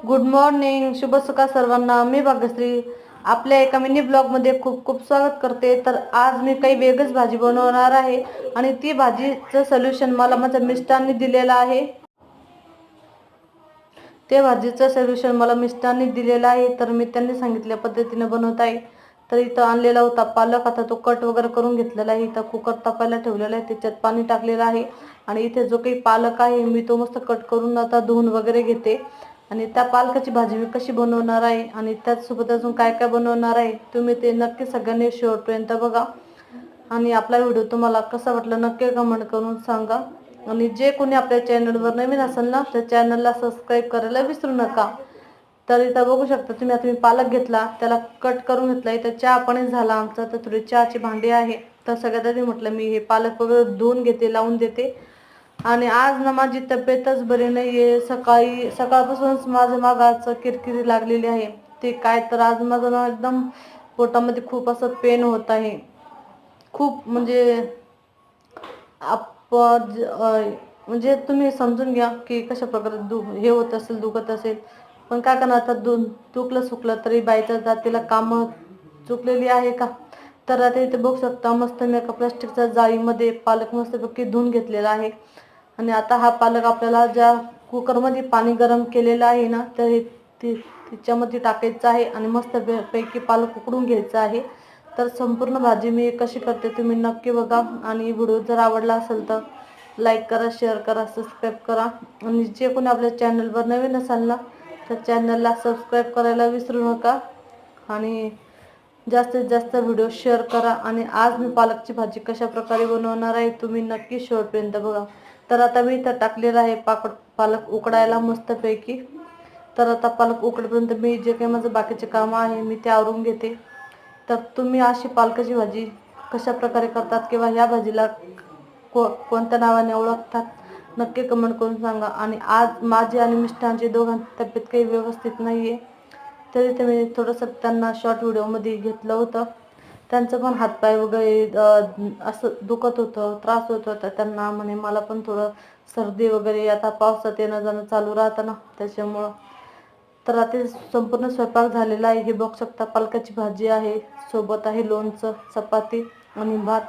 Good morning, शुभ सकाळ सर्वांना. मी भाग्यश्री आपल्या एका मिनी ब्लॉग मध्ये खूप खूप स्वागत करते. तर आज मी काही वेगळीच भाजी बनवणार आहे आणि ती भाजीचं सोल्युशन मला माझ्या मिस्टरांनी दिलेलं आहे. ते भाजीचं सोल्युशन मला मिस्टरांनी दिलेलं आहे, तर मी त्यांनी सांगितल्या पद्धतीने बनवत आहे. तर इथं आणलेला होता पालक, आता तो कट वगैरे करून घेतलेला आहे. इथं कुकर तापायला ठेवलेला आहे, त्याच्यात पाणी टाकलेलं आहे आणि इथे जो काही पालक आहे मी तो मस्त कट करून आता धुवून वगैरे घेते. आणि त्या पालकाची भाजी मी कशी बनवणार आहे आणि त्याचसोबत अजून काय काय बनवणार आहे तुम्ही ते नक्की सगळ्यांनी शेवटपर्यंत बघा. आणि आपला व्हिडिओ तुम्हाला कसा वाटला नक्की कमेंट करून सांगा. आणि जे कोणी आपल्या चॅनलवर नवीन असेल ना त्या चॅनलला सबस्क्राईब करायला विसरू नका. तर इथं बघू शकता तुम्ही, आता मी पालक घेतला, त्याला कट करून घेतला. इथं चहा पाणी झाला आमचा, तर थोडी चहाची भांडी आहे. तर सगळ्यात आधी म्हटलं मी हे पालक वगैरे धुवून घेते, लावून देते. आणि आज ना माझी तब्येतच बरी नाही आहे. सकाळपासूनच माझ्या मागाचं किरकिरी लागलेली आहे. ते काय तर आज माझं ना एकदम पोटामध्ये खूप असं पेन होत आहे. खूप म्हणजे म्हणजे तुम्ही समजून घ्या की कशा प्रकारे हे होत असेल, दुखत असेल. पण काय करणार आता, दुखलं सुकलं तरी बाईच्या जातीला काम चुकलेली आहे का. तर आता इथे बघू शकता मस्त मी एका प्लास्टिकच्या जाळीमध्ये पालक मस्तपैकी धुवून घेतलेला आहे. आणि आता हा पालक आपल्याला ज्या कुकरमध्ये पाणी गरम केलेलं आहे ना तर तिच्यामध्ये टाकायचं आहे आणि मस्त पैकी पालक उकडून घ्यायचा आहे. तर संपूर्ण भाजी मी कशी करते तुम्ही नक्की बघा. आणि व्हिडिओ जर आवडला असेल तर लाईक करा, शेअर करा, सबस्क्राईब करा. आणि जे कोणी आपल्या चॅनलवर नवीन असाल ना तर चॅनलला सबस्क्राईब करायला विसरू नका. आणि जास्तीत जास्त व्हिडिओ शेअर करा. आणि आज मी पालकची भाजी कशा प्रकारे बनवणार आहे तुम्ही नक्की शेवटपर्यंत बघा. तर आता मी इथं टाकलेलं आहे पालक उकडायला मस्तपैकी. तर आता पालक उकडेपर्यंत मी जे काही माझं बाकीचे कामं आहे मी ते आवरून घेते. तर तुम्ही अशी पालकाची भाजी कशा प्रकारे करतात किंवा ह्या भाजीला कोणत्या नावाने ओळखतात नक्की कमेंट करून सांगा. आणि आज माझी आणि मिस्टरांची दोघांची तब्येत काही व्यवस्थित नाही आहे, तरी ते मी थोडंसं त्यांना शॉर्ट व्हिडिओमध्ये घेतलं होतं. त्यांचं पण हातपाय वगैरे असं दुखत होतं, त्रास होत होता त्यांना. म्हणे मला पण थोडं सर्दी वगैरे, आता पावसात येणं जाणं चालू राहतं ना त्याच्यामुळं. तर आता संपूर्ण स्वयंपाक झालेला आहे. हे बघू शकता पालकाची भाजी आहे, सोबत आहे लोणचं, चपाती आणि भात.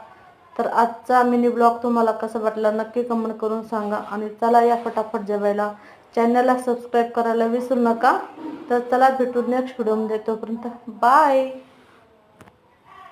तर आजचा मिनी ब्लॉग तुम्हाला कसा वाटला नक्की कमेंट करून सांगा. आणि चला या फटाफट जेवायला. चॅनलला सबस्क्राईब करायला विसरू नका. तर चला भेटू नेक्स्ट व्हिडिओमध्ये, तोपर्यंत बाय.